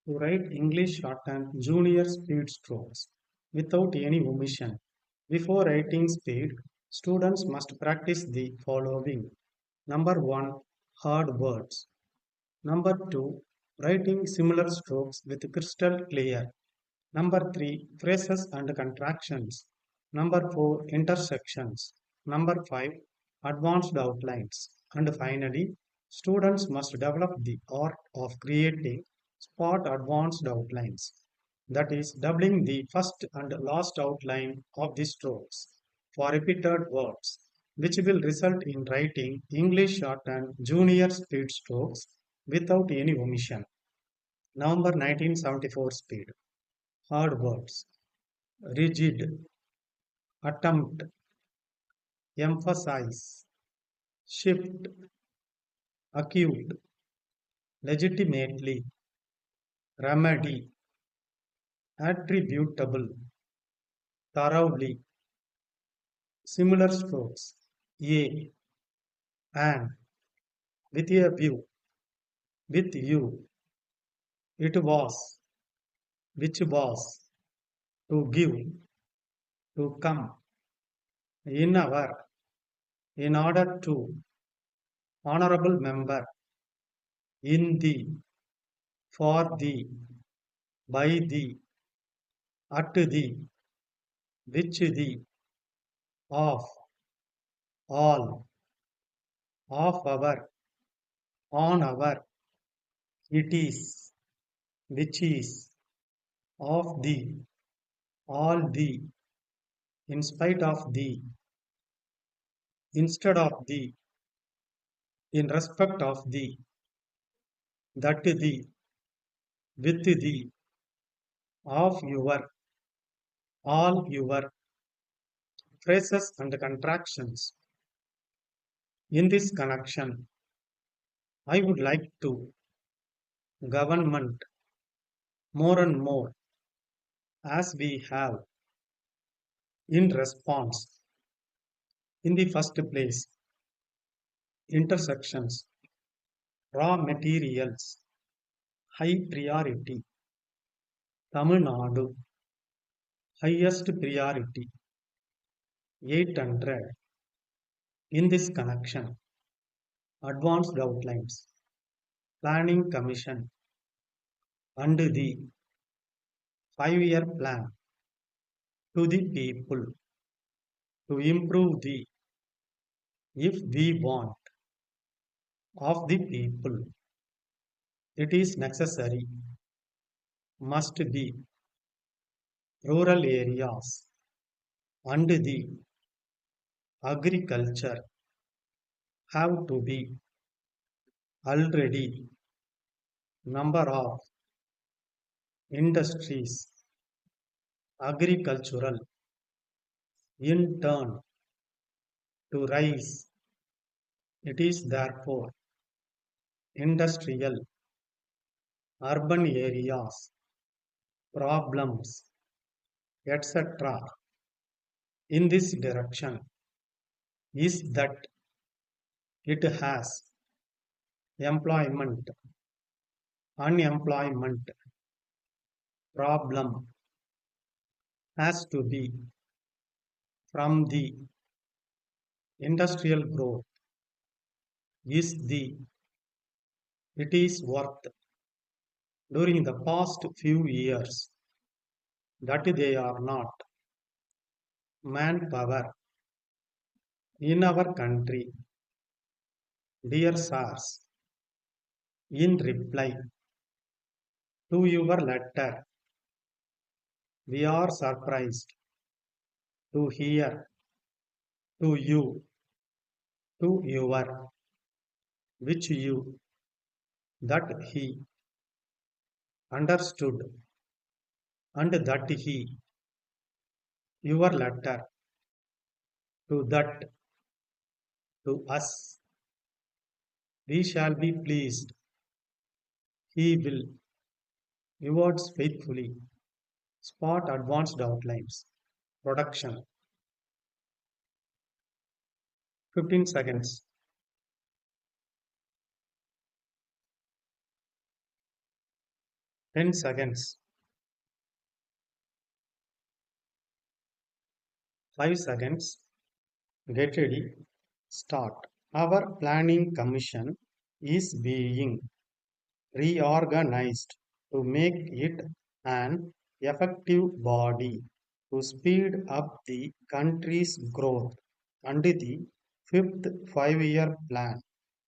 To write English shorthand junior speed strokes without any omission. Before writing speed, students must practice the following. Number 1, hard words. Number 2, writing similar strokes with crystal clear. Number 3, phrases and contractions. Number 4, intersections. Number 5, advanced outlines. And finally, students must develop the art of creating spot advanced outlines. That is, doubling the first and last outline of the strokes for repeated words, which will result in writing English shorthand junior speed strokes without any omission. November 1974 speed. Hard words. Rigid, attempt, emphasize, shift, acute, legitimately, remedy, attributable, thoroughly, similar strokes, a, and, with a view, with you, it was, which was, to give, to come, in our, in order to, honorable member, in the, for the, by the, at the, which the, of, all, of our, on our, it is, which is, of the, all the, in spite of the, instead of the, in respect of the, that the, with the, of your, all your, phrases and contractions. In this connection, I would like to government more and more as we have in response. In the first place, intersections, raw materials, high priority, Tamil Nadu, highest priority, 800. In this connection, advanced outlines, planning commission, and the 5-year plan to the people to improve the, if we want, of the people. It is necessary, must be, rural areas, and the agriculture have to be already number of industries agricultural in turn to rise. It is therefore industrial urban areas problems etc. in this direction is that it has employment unemployment problem has to be from the industrial growth is the it is worth during the past few years that they are not manpower in our country. Dear sirs, in reply to your letter, we are surprised to hear to you, to your, which you, that he understood, and that he, your letter, to that, to us, we shall be pleased. He will, yours faithfully, spot advanced outlines, production, 15 seconds. 10 seconds, 5 seconds, get ready, start. Our planning commission is being reorganized to make it an effective body to speed up the country's growth. And the fifth 5-year plan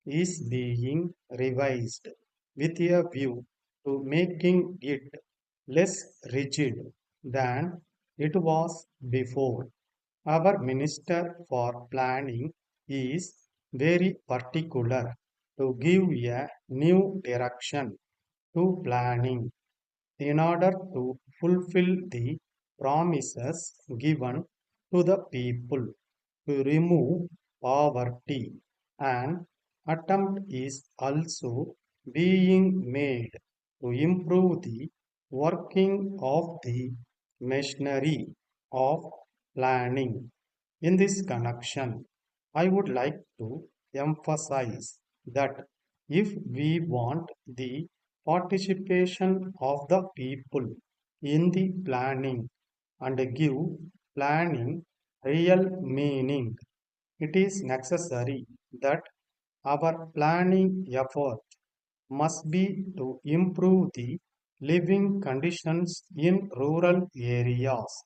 is being revised with a view to making it less rigid than it was before. Our Minister for Planning is very particular to give a new direction to planning in order to fulfill the promises given to the people to remove poverty. An attempt is also being made to improve the working of the machinery of planning. In this connection, I would like to emphasize that if we want the participation of the people in the planning and give planning real meaning, it is necessary that our planning effort must be to improve the living conditions in rural areas.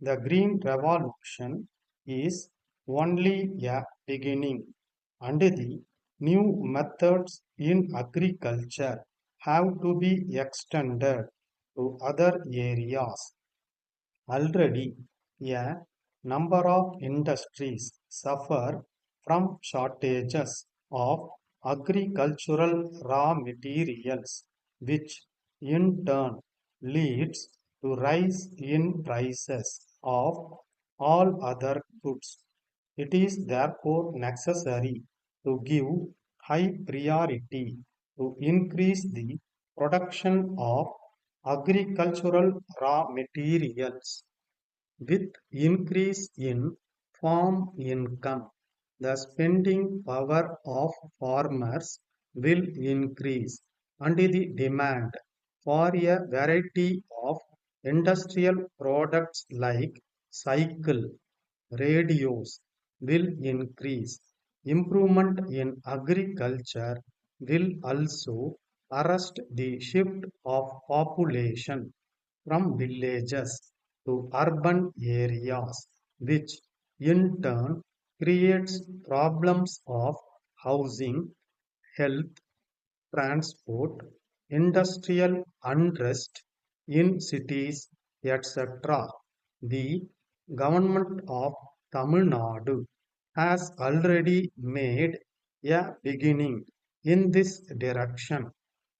The Green Revolution is only a beginning, and the new methods in agriculture have to be extended to other areas. Already, a number of industries suffer from shortages of agricultural raw materials, which in turn leads to rise in prices of all other goods. It is therefore necessary to give high priority to increase the production of agricultural raw materials. With increase in farm income, the spending power of farmers will increase, and the demand for a variety of industrial products like cycle, radios will increase. Improvement in agriculture will also arrest the shift of population from villages to urban areas, which in turn creates problems of housing, health, transport, industrial unrest in cities, etc. The government of Tamil Nadu has already made a beginning in this direction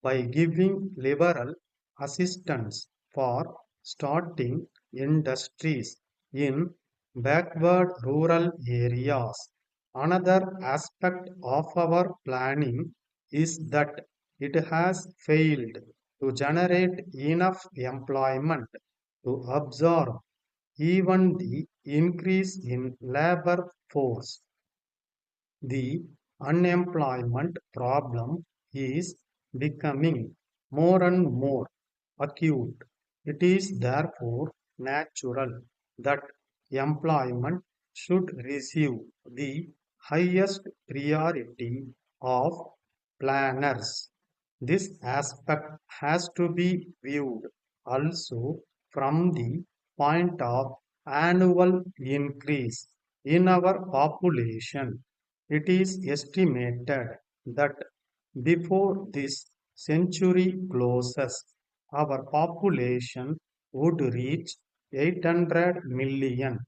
by giving liberal assistance for starting industries in backward rural areas. Another aspect of our planning is that it has failed to generate enough employment to absorb even the increase in labor force. The unemployment problem is becoming more and more acute. It is therefore natural that employment should receive the highest priority of planners. This aspect has to be viewed also from the point of annual increase in our population. It is estimated that before this century closes, our population would reach 800 million.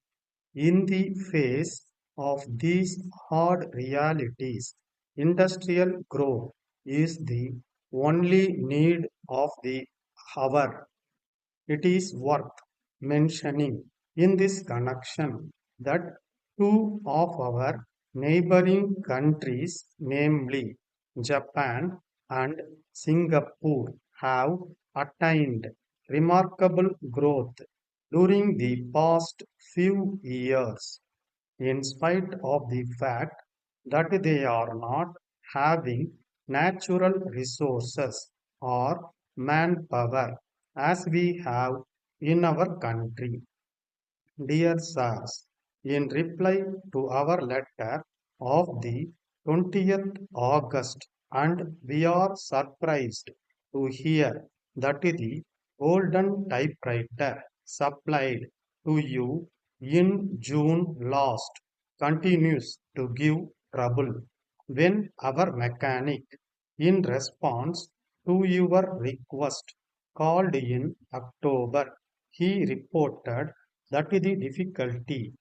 In the face of these hard realities, industrial growth is the only need of the hour. It is worth mentioning in this connection that two of our neighboring countries, namely Japan and Singapore, have attained remarkable growth during the past few years, in spite of the fact that they are not having natural resources or manpower as we have in our country. Dear Sirs, in reply to our letter of the 20th August, and we are surprised to hear that the golden typewriter supplied to you in June last continues to give trouble. When our mechanic, in response to your request, called in October, he reported that the difficulty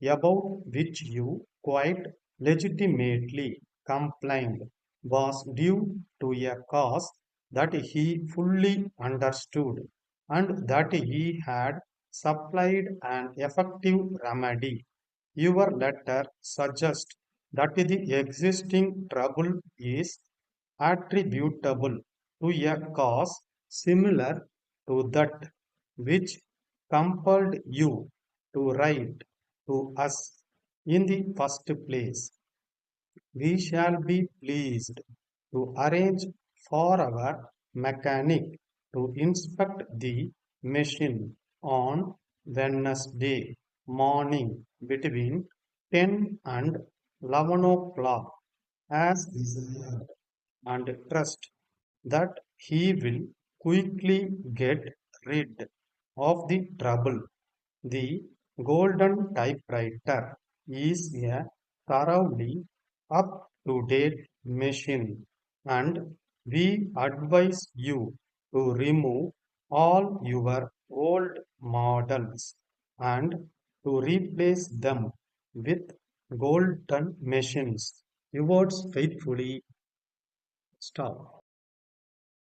about which you quite legitimately complained was due to a cause that he fully understood and that he had supplied an effective remedy. Your letter suggests that the existing trouble is attributable to a cause similar to that which compelled you to write to us in the first place. We shall be pleased to arrange for our mechanic to inspect the machine on Wednesday morning between 10 and 11 o'clock as desired, and trust that he will quickly get rid of the trouble. The golden typewriter is a thoroughly up to date machine, and we advise you to remove all your old models and to replace them with golden machines. Yours faithfully, Stop.